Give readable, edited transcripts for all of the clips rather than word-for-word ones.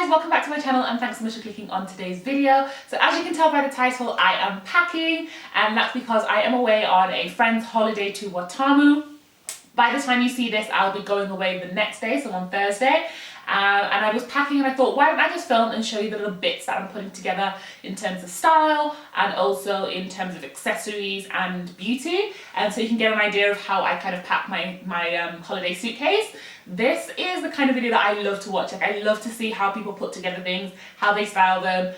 welcome back to my channel and thanks so much for clicking on today's video. So as you can tell by the title, I am packing, and that's because I am away on a friend's holiday to WATAMU. By the time you see this, I'll be going away the next day, so on Thursday. And I was packing and I thought, why don't I just film and show you the little bits that I'm putting together in terms of style and also in terms of accessories and beauty, and so you can get an idea of how I kind of pack my holiday suitcase. This is the kind of video that I love to watch. Like, I love to see how people put together things, how they style them,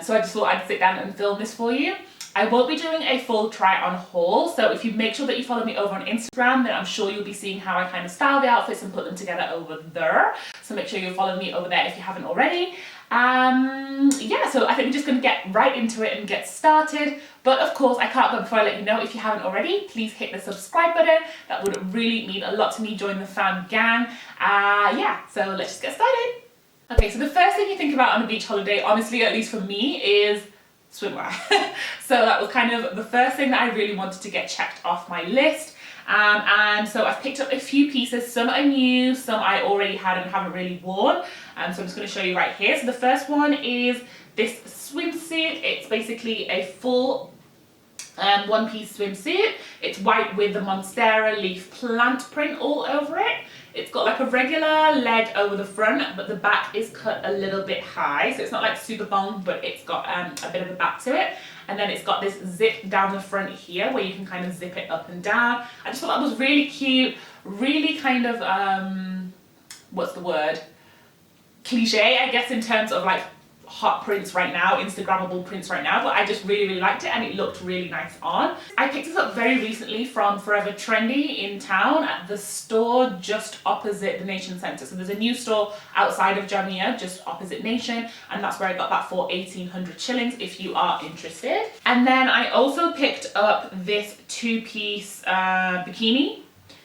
so I just thought I'd sit down and film this for you. I won't be doing a full try on haul, so if you make sure that you follow me over on Instagram, then I'm sure you'll be seeing how I kind of style the outfits and put them together over there. So make sure you follow me over there if you haven't already. Yeah, so I think we're just going to get right into it and get started. But of course, I can't go before I let you know, if you haven't already, please hit the subscribe button. That would really mean a lot to me. Join the fam gang. Yeah, so let's just get started. Okay, so the first thing you think about on a beach holiday, honestly, at least for me, is swimwear. So that was kind of the first thing that I really wanted to get checked off my list. And so I've picked up a few pieces. Some are new, some I already had and haven't really worn. So I'm just going to show you right here. So the first one is this swimsuit. It's basically a full one-piece swimsuit. It's white with the Monstera leaf plant print all over it. It's got like a regular leg over the front, but the back is cut a little bit high, so it's not like super long, but it's got a bit of a back to it. And then it's got this zip down the front here where you can kind of zip it up and down. I just thought that was really cute, really kind of what's the word, cliche, I guess, in terms of like hot prints right now, Instagrammable prints right now, but I just really liked it and it looked really nice on. I picked this up very recently from Forever Trendy in town at the store just opposite the Nation Centre. So there's a new store outside of Jamia, just opposite Nation, and that's where I got that for 1,800 shillings if you are interested. And then I also picked up this two-piece bikini.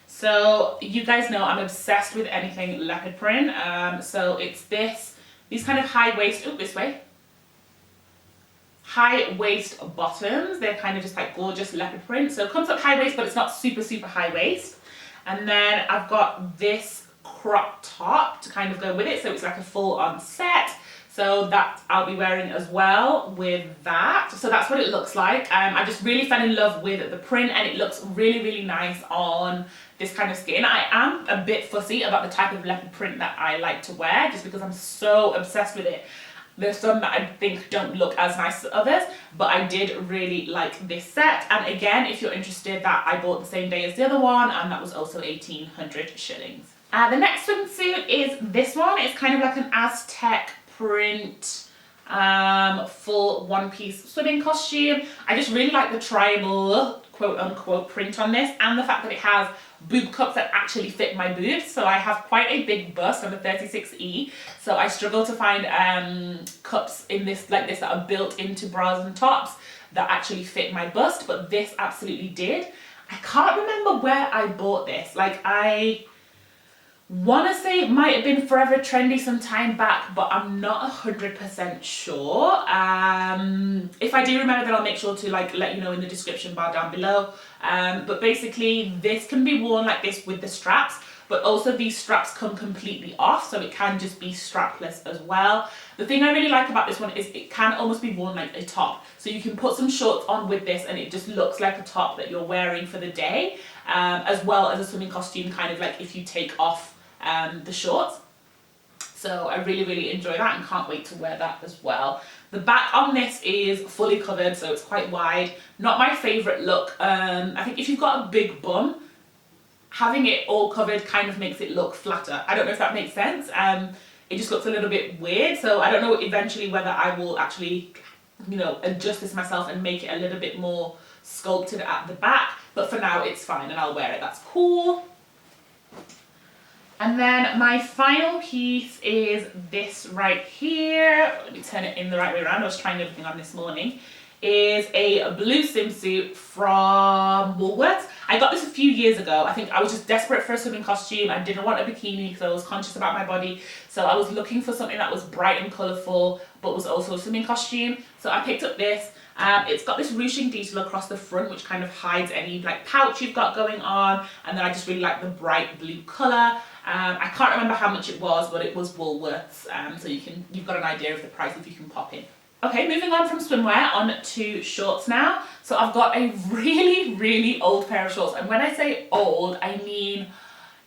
So you guys know I'm obsessed with anything leopard print. So it's these kind of high waist, high waist bottoms. They're kind of just like gorgeous leopard print. So it comes up high waist, but it's not super high waist. And then I've got this crop top to kind of go with it. So it's like a full on set. So that I'll be wearing as well with that. So that's what it looks like. I just really fell in love with the print and it looks really nice on this kind of skin. I am a bit fussy about the type of leopard print that I like to wear just because I'm so obsessed with it. There's some that I think don't look as nice as others, but I did really like this set. And again, if you're interested, that I bought the same day as the other one, and that was also 1,800 shillings. The next swimsuit is this one. It's kind of like an Aztec print, full one-piece swimming costume. I just really like the tribal quote-unquote print on this, and the fact that it has boob cups that actually fit my boobs. So I have quite a big bust. I'm a 36E, so I struggle to find cups in this like this that are built into bras and tops that actually fit my bust, but this absolutely did. I can't remember where I bought this. Like, I want to say it might have been Forever Trendy some time back, but I'm not 100% sure. If I do remember, then I'll make sure to like let you know in the description bar down below. But basically this can be worn like this with the straps, but also these straps come completely off, so it can just be strapless as well. The thing I really like about this one is it can almost be worn like a top, so you can put some shorts on with this and it just looks like a top that you're wearing for the day, as well as a swimming costume, kind of like if you take off the shorts. So I really enjoy that and can't wait to wear that as well. The back on this is fully covered, so it's quite wide. Not my favourite look. I think if you've got a big bum, having it all covered kind of makes it look flatter. I don't know if that makes sense. It just looks a little bit weird, so I don't know eventually whether I will actually, you know, adjust this myself and make it a little bit more sculpted at the back, but for now it's fine and I'll wear it. That's cool. And then my final piece is this right here. Let me turn it in the right way around. I was trying everything on this morning. Is a blue swimsuit from Woolworths. I got this a few years ago. I think I was just desperate for a swimming costume. I didn't want a bikini because I was conscious about my body. So I was looking for something that was bright and colourful, but was also a swimming costume. So I picked up this. It's got this ruching detail across the front, which kind of hides any like pouch you've got going on. And then I just really like the bright blue colour. I can't remember how much it was, but it was Woolworths. So you've got an idea of the price if you can pop in. Okay, moving on from swimwear on to shorts now. So I've got a really, really old pair of shorts. And when I say old, I mean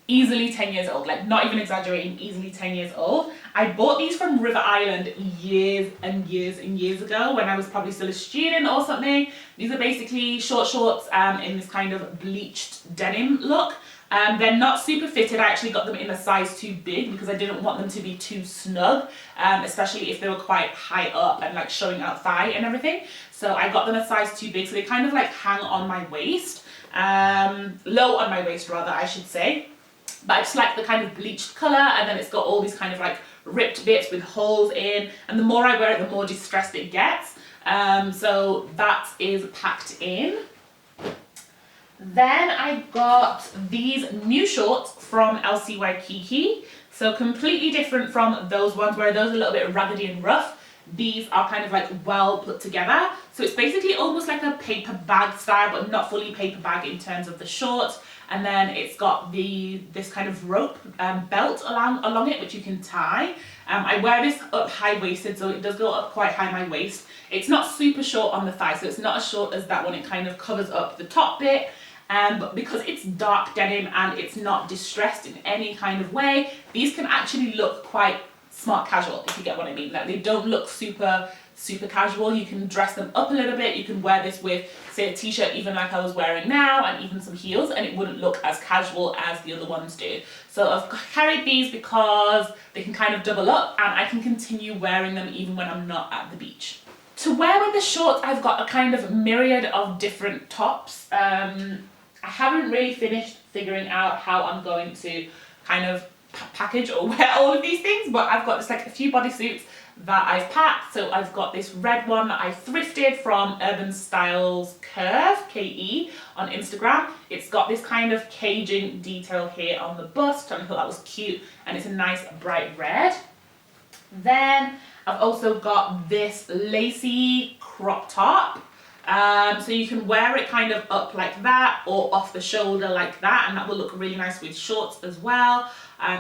easily 10 years old, like not even exaggerating, easily 10 years old. I bought these from River Island years and years and years ago when I was probably still a student or something. These are basically short shorts in this kind of bleached denim look. They're not super fitted. I actually got them in a size too big because I didn't want them to be too snug, especially if they were quite high up and like showing out thigh and everything. So I got them a size too big, so they kind of like hang on my waist, low on my waist rather, I should say. But I just like the kind of bleached colour, and then it's got all these kind of like ripped bits with holes in, and the more I wear it, the more distressed it gets. So that is packed in. Then I got these new shorts from LC Waikiki. So completely different from those ones where those are a little bit raggedy and rough. These are kind of like well put together. So it's basically almost like a paper bag style, but not fully paper bag in terms of the shorts. And then it's got this kind of rope belt along it, which you can tie. I wear this up high-waisted, so it does go up quite high my waist. It's not super short on the thigh, so it's not as short as that one. It kind of covers up the top bit. But because it's dark denim and it's not distressed in any kind of way, these can actually look quite smart casual, if you get what I mean. Like, they don't look super casual. You can dress them up a little bit. You can wear this with, say, a t-shirt, even like I was wearing now, and even some heels, and it wouldn't look as casual as the other ones do. So I've carried these because they can kind of double up, and I can continue wearing them even when I'm not at the beach. To wear with the shorts, I've got a kind of myriad of different tops. I haven't really finished figuring out how I'm going to kind of package or wear all of these things, but I've got just like a few bodysuits that I've packed. So I've got this red one that I thrifted from Urban Styles Curve, KE, on Instagram. It's got this kind of caging detail here on the bust, and I thought that was cute, and it's a nice bright red. Then I've also got this lacy crop top. So you can wear it kind of up like that or off the shoulder like that, and that will look really nice with shorts as well.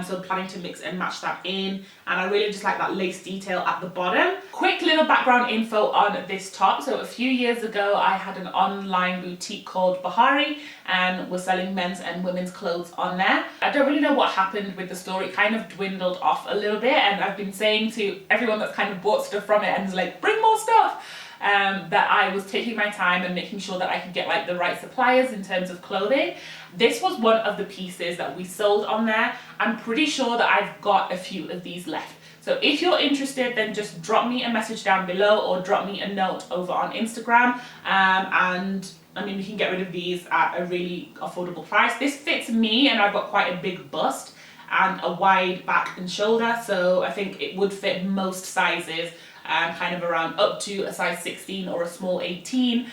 So I'm planning to mix and match that in, and I really just like that lace detail at the bottom. Quick little background info on this top. So a few years ago I had an online boutique called Bahari and was selling men's and women's clothes on there. I don't really know what happened with the store. It kind of dwindled off a little bit, and I've been saying to everyone that's kind of bought stuff from it and is like, bring more stuff. That I was taking my time and making sure that I could get like the right suppliers in terms of clothing. This was one of the pieces that we sold on there. I'm pretty sure that I've got a few of these left. So if you're interested, then just drop me a message down below or drop me a note over on Instagram. And I mean, we can get rid of these at a really affordable price. This fits me, and I've got quite a big bust and a wide back and shoulder. So I think it would fit most sizes. Kind of around up to a size 16 or a small 18,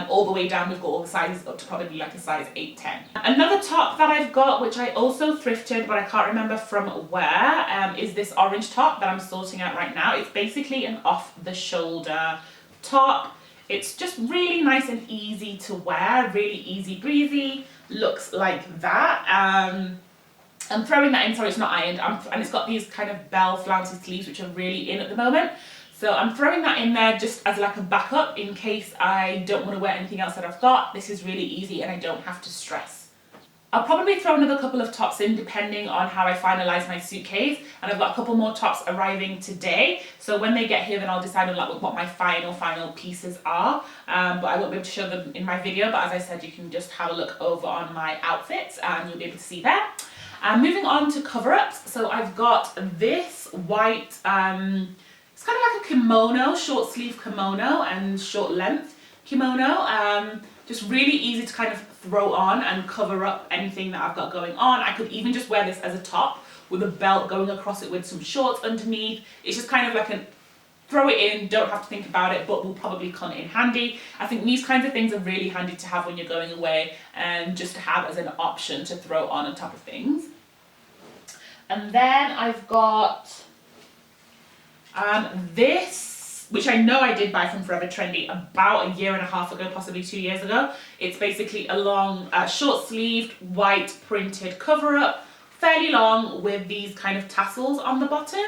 all the way down we've got all the sizes up to probably like a size 8-10. Another top that I've got, which I also thrifted but I can't remember from where, is this orange top that I'm sorting out right now. It's basically an off the shoulder top. It's just really nice and easy to wear, really easy breezy, looks like that. I'm throwing that in, sorry it's not ironed, and it's got these kind of bell flouncy sleeves which are really in at the moment. So I'm throwing that in there just as like a backup in case I don't want to wear anything else that I've got. This is really easy and I don't have to stress. I'll probably throw another couple of tops in depending on how I finalise my suitcase, and I've got a couple more tops arriving today. So when they get here, then I'll decide on like what my final pieces are. But I won't be able to show them in my video, but as I said, you can just have a look over on my outfits and you'll be able to see there. Moving on to cover-ups. So I've got this white, it's kind of like a kimono, short sleeve kimono and short length kimono. Just really easy to kind of throw on and cover up anything that I've got going on. I could even just wear this as a top with a belt going across it with some shorts underneath. It's just kind of like throw it in, don't have to think about it, but will probably come in handy. I think these kinds of things are really handy to have when you're going away and just to have as an option to throw on top of things. And then I've got this, which I know I did buy from Forever Trendy about a year and a half ago, possibly 2 years ago. It's basically a long, short sleeved, white printed cover up, fairly long, with these kind of tassels on the bottom.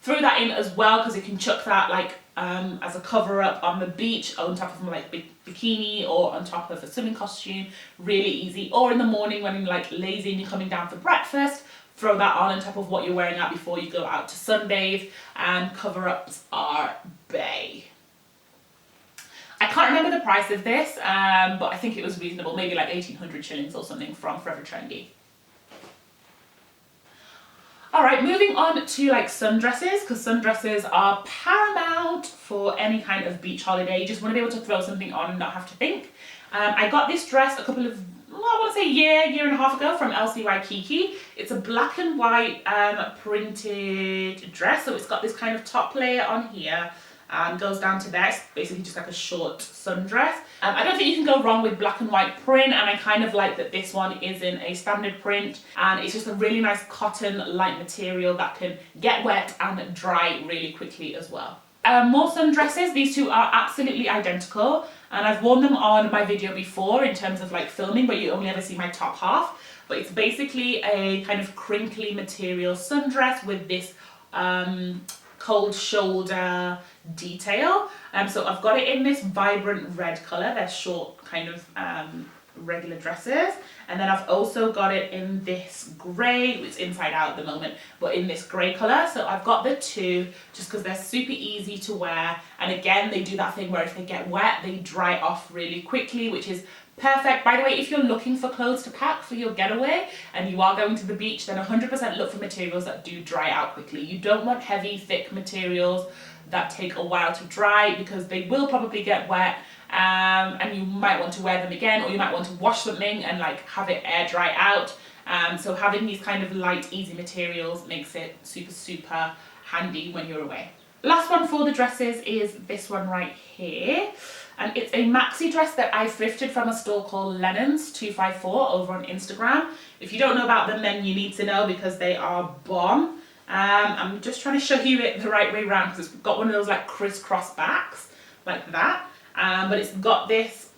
Throw that in as well because you can chuck that like as a cover up on the beach, on top of my like bikini or on top of a swimming costume. Really easy. Or in the morning when you're like lazy and you're coming down for breakfast, throw that on top of what you're wearing out before you go out to sunbathe, and cover ups are bae. I can't remember the price of this, but I think it was reasonable, maybe like 1800 shillings or something from Forever Trendy. Alright, moving on to like sundresses, because sundresses are paramount for any kind of beach holiday. You just want to be able to throw something on and not have to think. I got this dress a couple of, well, I want to say year and a half ago from LCY Kiki. It's a black and white printed dress, so it's got this kind of top layer on here. Goes down to there. It's basically just like a short sundress. I don't think you can go wrong with black and white print, and I kind of like that this one is in a standard print, and it's just a really nice cotton light material that can get wet and dry really quickly as well. More sundresses. These two are absolutely identical, and I've worn them on my video before in terms of like filming, but you only ever see my top half. But it's basically a kind of crinkly material sundress with this cold shoulder detail. So I've got it in this vibrant red colour. They're short kind of regular dresses, and then I've also got it in this grey. It's inside out at the moment, but in this grey colour. So I've got the two just because they're super easy to wear, and again they do that thing where if they get wet they dry off really quickly, which is perfect. By the way, if you're looking for clothes to pack for your getaway and you are going to the beach, then 100% look for materials that do dry out quickly. You don't want heavy, thick materials that take a while to dry because they will probably get wet, and you might want to wear them again, or you might want to wash something and like have it air dry out. So having these kind of light, easy materials makes it super handy when you're away. Last one for the dresses is this one right here. And it's a maxi dress that I thrifted from a store called Lennon's 254 over on Instagram. If you don't know about them, then you need to know because they are bomb. I'm just trying to show you it the right way around because it's got one of those like crisscross backs like that. But it's got this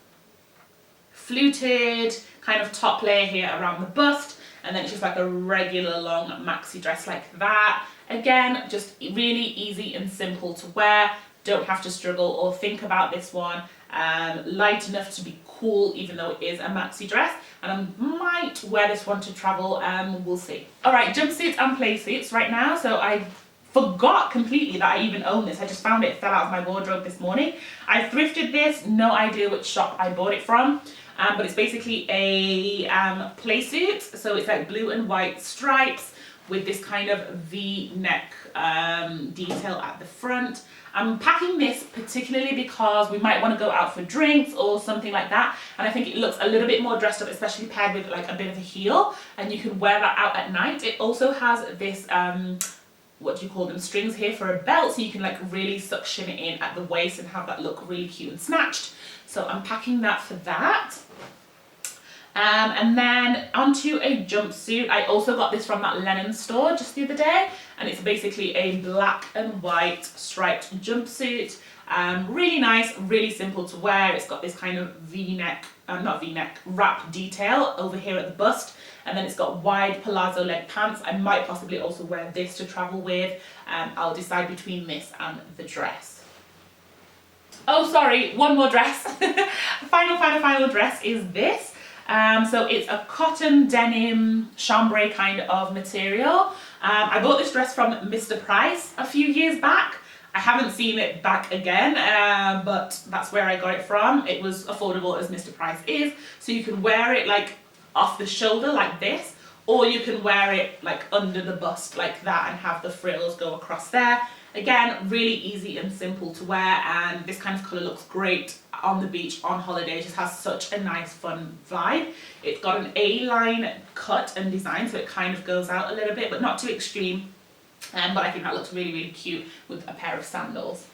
fluted kind of top layer here around the bust, and then it's just like a regular long maxi dress like that. Again, just really easy and simple to wear. Don't have to struggle or think about this one. Light enough to be cool even though it is a maxi dress, and I might wear this one to travel, we'll see. Alright, jumpsuits and play suits right now. So I forgot completely that I even own this. I just found it fell out of my wardrobe this morning. I thrifted this, no idea which shop I bought it from, but it's basically a play suit. So it's like blue and white stripes with this kind of V-neck detail at the front. I'm packing this particularly because we might want to go out for drinks or something like that, and I think it looks a little bit more dressed up, especially paired with like a bit of a heel, and you can wear that out at night. It also has this what do you call them, strings here for a belt, so you can like really suction it in at the waist and have that look really cute and snatched. So I'm packing that for that. And then onto a jumpsuit. I also got this from that Lennon store just the other day, and it's basically a black and white striped jumpsuit. Really nice, really simple to wear. It's got this kind of V-neck, not V-neck, wrap detail over here at the bust, and then it's got wide palazzo leg pants. I might possibly also wear this to travel with. I'll decide between this and the dress. Oh, sorry, one more dress. Final dress is this. So it's a cotton denim chambray kind of material. I bought this dress from Mr. Price a few years back. I haven't seen it back again, but that's where I got it from. It was affordable as Mr. Price is, so you can wear it like off the shoulder like this, or you can wear it like under the bust like that and have the frills go across there. Again, really easy and simple to wear, and this kind of colour looks great on the beach, on holiday. It just has such a nice fun vibe. It's got an A-line cut and design, so it kind of goes out a little bit, but not too extreme. But I think that looks really cute with a pair of sandals.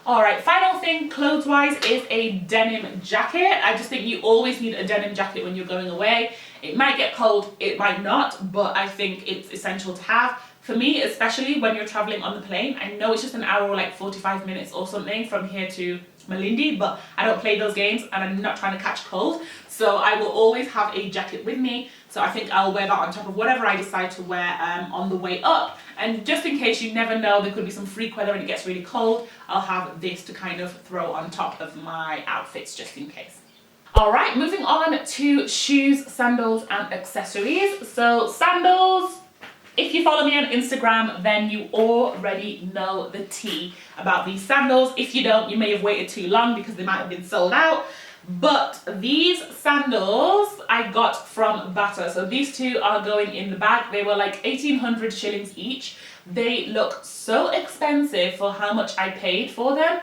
Alright, final thing clothes-wise is a denim jacket. I just think you always need a denim jacket when you're going away. It might get cold, it might not, but I think it's essential to have. For me, especially when you're traveling on the plane, I know it's just an hour or like 45 minutes or something from here to Malindi, but I don't play those games and I'm not trying to catch cold. So I will always have a jacket with me. So I think I'll wear that on top of whatever I decide to wear on the way up. And just in case, you never know, there could be some freak weather and it gets really cold, I'll have this to kind of throw on top of my outfits just in case. Alright, moving on to shoes, sandals and accessories. So sandals, if you follow me on Instagram, then you already know the tea about these sandals. If you don't, you may have waited too long because they might have been sold out. But these sandals I got from Bata. So these two are going in the bag. They were like 1,800 shillings each. They look so expensive for how much I paid for them.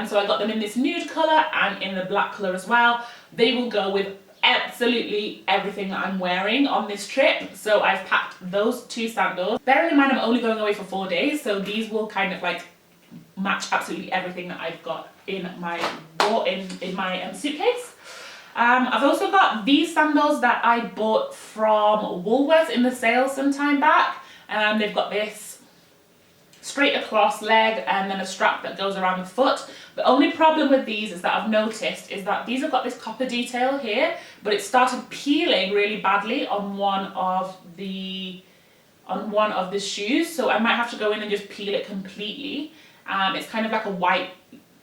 So I got them in this nude colour and in the black colour as well. They will go with absolutely everything that I'm wearing on this trip. So I've packed those two sandals. Bearing in mind I'm only going away for 4 days, so these will kind of like match absolutely everything that I've got in my suitcase. I've also got these sandals that I bought from Woolworths in the sale some time back. They've got this straight across leg and then a strap that goes around the foot. The only problem with these is that I've noticed is that these have got this copper detail here, but it started peeling really badly on one of the shoes, so I might have to go in and just peel it completely. It's kind of like a white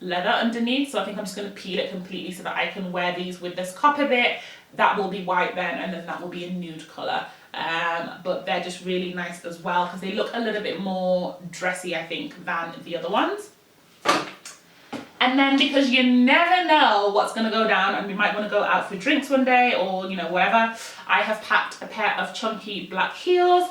leather underneath, so I think I'm just going to peel it completely so that I can wear these with this copper bit. That will be white then, and then that will be a nude colour. But they're just really nice as well because they look a little bit more dressy, I think, than the other ones. And then because you never know what's going to go down and we might want to go out for drinks one day or, you know, whatever, I have packed a pair of chunky black heels.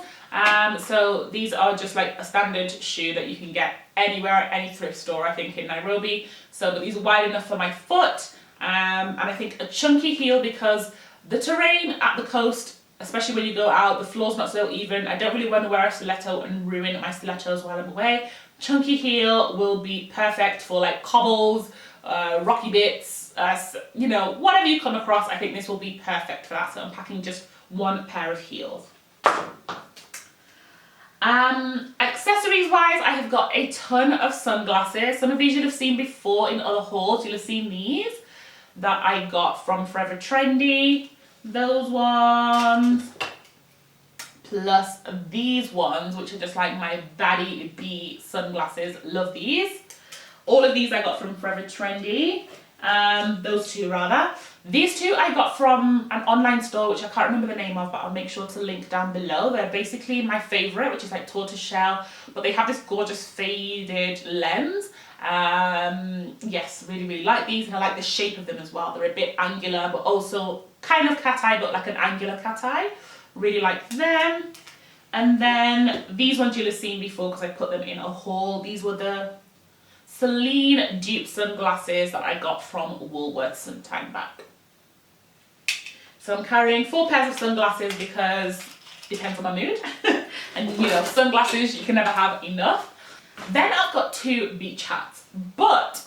So these are just like a standard shoe that you can get anywhere at any thrift store, I think, in Nairobi. So, but these are wide enough for my foot. And I think a chunky heel because the terrain at the coast, especially when you go out, the floor's not so even. I don't really want to wear a stiletto and ruin my stilettos while I'm away. Chunky heel will be perfect for like cobbles, rocky bits, you know, whatever you come across. I think this will be perfect for that. So I'm packing just one pair of heels. Accessories wise, I have got a ton of sunglasses. Some of these you'll have seen before in other hauls. You'll have seen these that I got from Forever Trendy. Those ones. Plus these ones, which are just like my baddie bee sunglasses. Love these. All of these I got from Forever Trendy. Those two rather. These two I got from an online store which I can't remember the name of, but I'll make sure to link down below. They're basically my favourite, which is like tortoiseshell, but they have this gorgeous faded lens. Yes, really, really like these, and I like the shape of them as well. They're a bit angular, but also kind of cat eye, but like an angular cat eye. Really like them. And then these ones you'll have seen before because I put them in a haul. These were the Celine dupe sunglasses that I got from Woolworths some time back. So I'm carrying 4 pairs of sunglasses because it depends on my mood. And you know, sunglasses, you can never have enough. Then I've got 2 beach hats. But,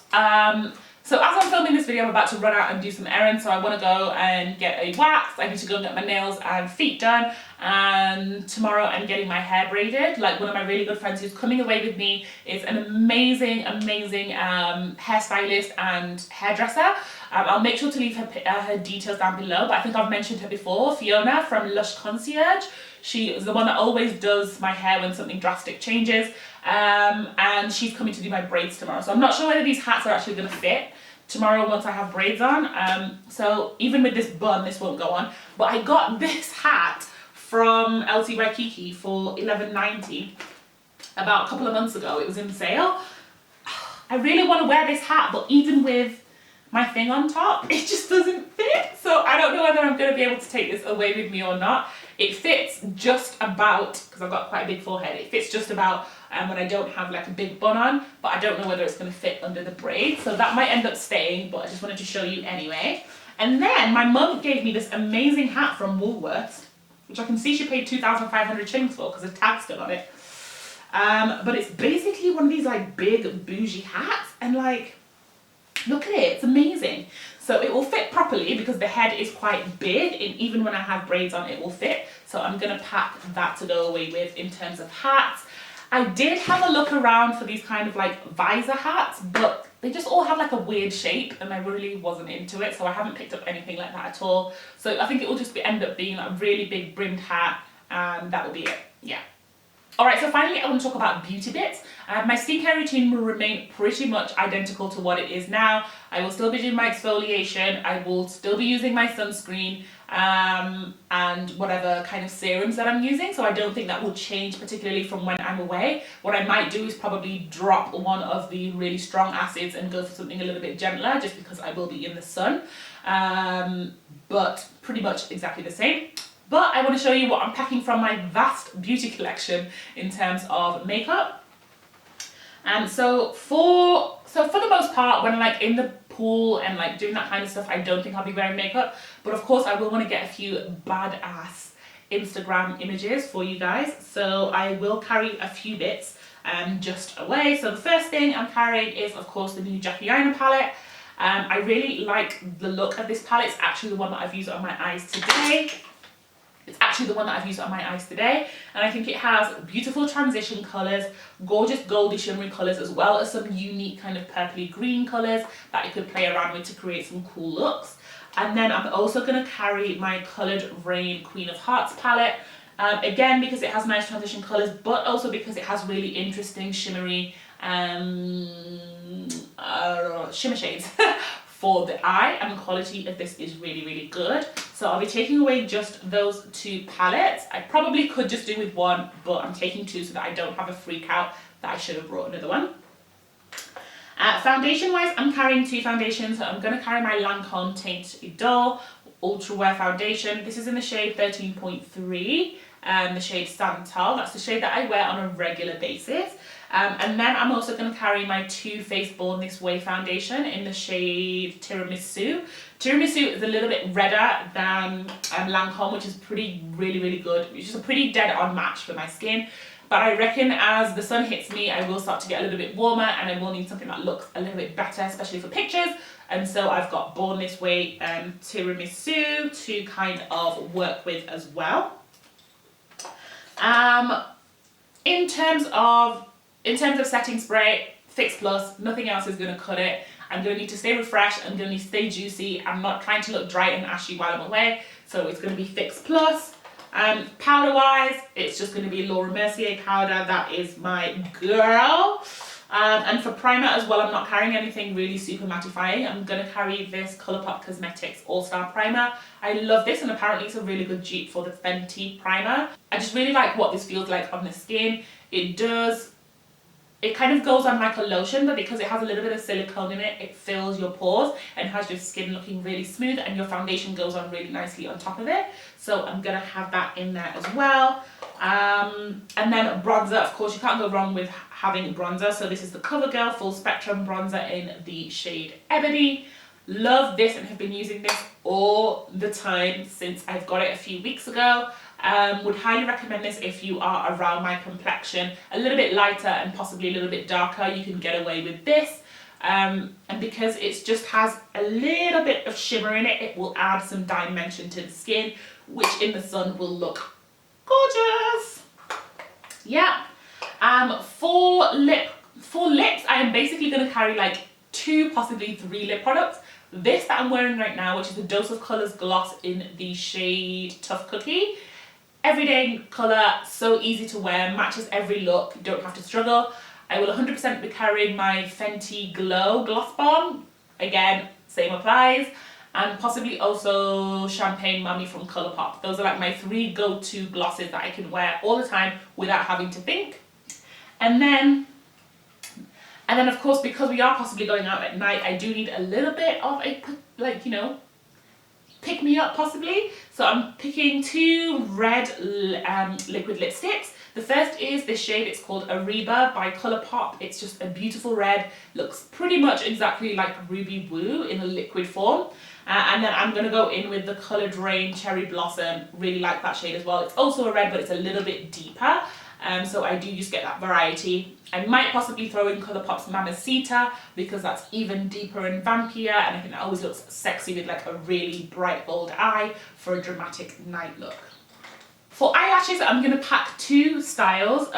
so as I'm filming this video, I'm about to run out and do some errands. So I want to go and get a wax. I need to go and get my nails and feet done. And tomorrow I'm getting my hair braided. Like, one of my really good friends who's coming away with me is an amazing, amazing hairstylist and hairdresser. I'll make sure to leave her details down below, but I think I've mentioned her before, Fiona from Lush Concierge. She is the one that always does my hair when something drastic changes, and she's coming to do my braids tomorrow. So I'm not sure whether these hats are actually going to fit tomorrow once I have braids on. So even with this bun, this won't go on. But I got this hat from LT Waikiki for $11.90 about a couple of months ago. It was in sale. I really want to wear this hat, but even with my thing on top, it just doesn't fit. So I don't know whether I'm going to be able to take this away with me or not. It fits just about, because I've got quite a big forehead, it fits just about when I don't have like a big bun on, but I don't know whether it's going to fit under the braid. So that might end up staying, but I just wanted to show you anyway. And then my mum gave me this amazing hat from Woolworths, which I can see she paid 2,500 shillings for because the tag's still on it. But it's basically one of these like big bougie hats. and like, look at it, it's amazing. So it will fit properly because the head is quite big, and even when I have braids on, it will fit. So I'm gonna pack that to go away with in terms of hats. I did have a look around for these kind of like visor hats, but they just all have like a weird shape and I really wasn't into it. So I haven't picked up anything like that at all. So I think it will just end up being like a really big brimmed hat, and that will be it, yeah. Alright, so finally I want to talk about beauty bits. My skincare routine will remain pretty much identical to what it is now. I will still be doing my exfoliation, I will still be using my sunscreen, and whatever kind of serums that I'm using. So I don't think that will change particularly from when I'm away. What I might do is probably drop one of the really strong acids and go for something a little bit gentler, just because I will be in the sun. But pretty much exactly the same. But I want to show you what I'm packing from my vast beauty collection in terms of makeup. So for the most part, when I'm like in the pool and like doing that kind of stuff, I don't think I'll be wearing makeup. But of course I will want to get a few badass Instagram images for you guys. So I will carry a few bits just away. So the first thing I'm carrying is of course the new Jackie Aina palette. I really like the look of this palette. It's actually the one that I've used on my eyes today. And I think it has beautiful transition colours, gorgeous goldy shimmery colours, as well as some unique kind of purpley green colours that you could play around with to create some cool looks. And then I'm also going to carry my Coloured Rain Queen of Hearts palette, again because it has nice transition colours, but also because it has really interesting shimmery shimmer shades for the eye, and the quality of this is really, really good. So I'll be taking away just those two palettes. I probably could just do with one, but I'm taking two so that I don't have a freak out that I should have brought another one. Foundation wise, I'm carrying two foundations. So I'm going to carry my Lancome Teint Idole Ultra Wear Foundation. This is in the shade 13.3, the shade Santal. That's the shade that I wear on a regular basis. And then I'm also going to carry my Too Faced Born This Way foundation in the shade Tiramisu. Tiramisu is a little bit redder than Lancome, which is really good, which is a pretty dead on match for my skin. But I reckon as the sun hits me, I will start to get a little bit warmer and I will need something that looks a little bit better, especially for pictures. And so I've got Born This Way Tiramisu to kind of work with as well. In terms of setting spray, Fix Plus, nothing else is going to cut it. I'm going to need to stay refreshed, I'm going to need to stay juicy, I'm not trying to look dry and ashy while I'm away, so it's going to be Fix Plus. Powder wise, it's just going to be Laura Mercier powder, that is my girl. And for primer as well, I'm not carrying anything really super mattifying. I'm going to carry this Colourpop Cosmetics All-Star Primer. I love this, and apparently it's a really good dupe for the Fenty primer. I just really like what this feels like on the skin. It kind of goes on like a lotion, but because it has a little bit of silicone in it, it fills your pores and has your skin looking really smooth, and your foundation goes on really nicely on top of it. So I'm going to have that in there as well. And then bronzer, of course you can't go wrong with having bronzer. So this is the CoverGirl Full Spectrum Bronzer in the shade Ebony. Love this and have been using this all the time since I've got it a few weeks ago. Would highly recommend this if you are around my complexion, a little bit lighter and possibly a little bit darker. You can get away with this, and because it just has a little bit of shimmer in it, it will add some dimension to the skin, which in the sun will look gorgeous. Yeah. For lips, I am basically going to carry like 2, possibly 3 lip products. This that I'm wearing right now, which is the Dose of Colours gloss in the shade Tough Cookie. Everyday colour, so easy to wear, matches every look, you don't have to struggle. I will 100% be carrying my Fenty Glow Gloss Bomb. Again, same applies. And possibly also Champagne Mummy from Colourpop. Those are like my 3 go-to glosses that I can wear all the time without having to think. And then of course, because we are possibly going out at night, I do need a little bit of a, like, you know, pick me up possibly. So I'm picking 2 red liquid lipsticks. The first is this shade, it's called Ariba by Colourpop. It's just a beautiful red, looks pretty much exactly like Ruby Woo in a liquid form. And then I'm going to go in with the Coloured Rain Cherry Blossom, really like that shade as well. It's also a red, but it's a little bit deeper. So I do just get that variety. I might possibly throw in Colourpop's Mamacita because that's even deeper and vampier, and I think that always looks sexy with like a really bright bold eye for a dramatic night look. For eyelashes, I'm going to pack 2 styles.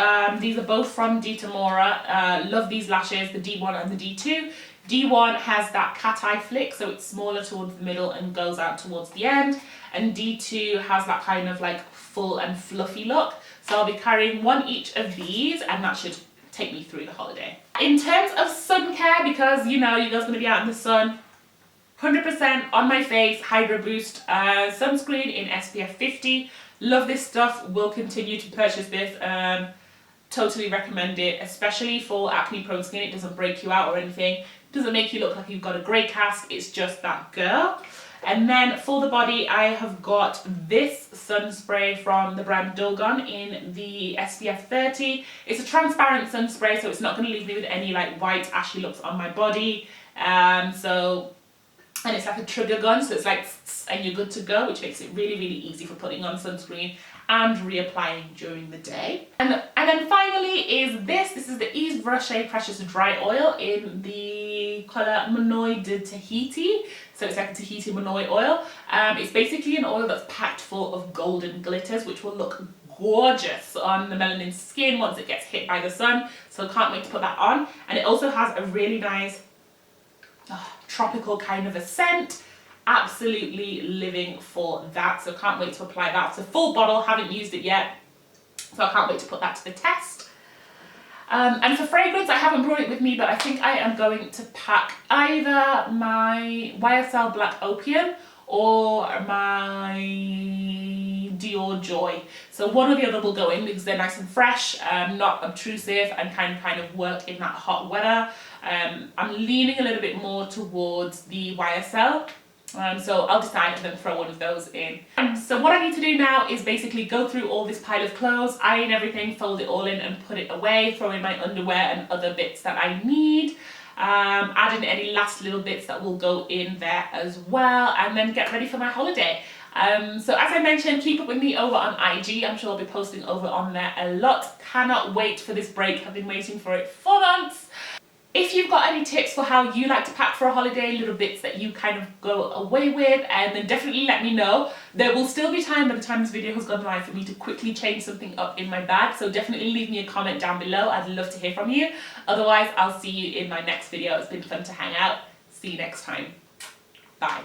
These are both from Ditamora. Love these lashes, the D1 and the D2. D1 has that cat eye flick, so it's smaller towards the middle and goes out towards the end. And D2 has that kind of like full and fluffy look. So I'll be carrying 1 each of these, and that should take me through the holiday. In terms of sun care, because you know you guys are going to be out in the sun, 100% on my face, Hydro Boost sunscreen in SPF 50. Love this stuff, will continue to purchase this. Totally recommend it, especially for acne prone skin. It doesn't break you out or anything. It doesn't make you look like you've got a grey cast, it's just that girl. And then for the body, I have got this sun spray from the brand Dogon in the SPF 30. It's a transparent sun spray, so it's not going to leave me with any like white ashy looks on my body. And it's like a trigger gun, so it's like and you're good to go, which makes it really, really easy for putting on sunscreen and reapplying during the day. And then finally is this. This is the Yves Rocher Precious Dry Oil in the colour Monoi de Tahiti. So it's like a Tahiti Monoi oil. It's basically an oil that's packed full of golden glitters, which will look gorgeous on the melanin skin once it gets hit by the sun. So can't wait to put that on. And it also has a really nice tropical kind of a scent. Absolutely living for that, so can't wait to apply that. It's a full bottle, haven't used it yet, so I can't wait to put that to the test. And for fragrance, I haven't brought it with me, but I think I am going to pack either my YSL Black Opium or my Dior Joy. So one or the other will go in because they're nice and fresh, not obtrusive, and kind of work in that hot weather. I'm leaning a little bit more towards the YSL. So I'll decide and then throw one of those in. So what I need to do now is basically go through all this pile of clothes, iron everything, fold it all in and put it away, throw in my underwear and other bits that I need, add in any last little bits that will go in there as well, and then get ready for my holiday. So as I mentioned, keep up with me over on IG. I'm sure I'll be posting over on there a lot. Cannot wait for this break. I've been waiting for it for months. If you've got any tips for how you like to pack for a holiday, little bits that you kind of go away with, and then definitely let me know. There will still be time by the time this video has gone live for me to quickly change something up in my bag, so definitely leave me a comment down below. I'd love to hear from you. Otherwise, I'll see you in my next video. It's been fun to hang out. See you next time. Bye.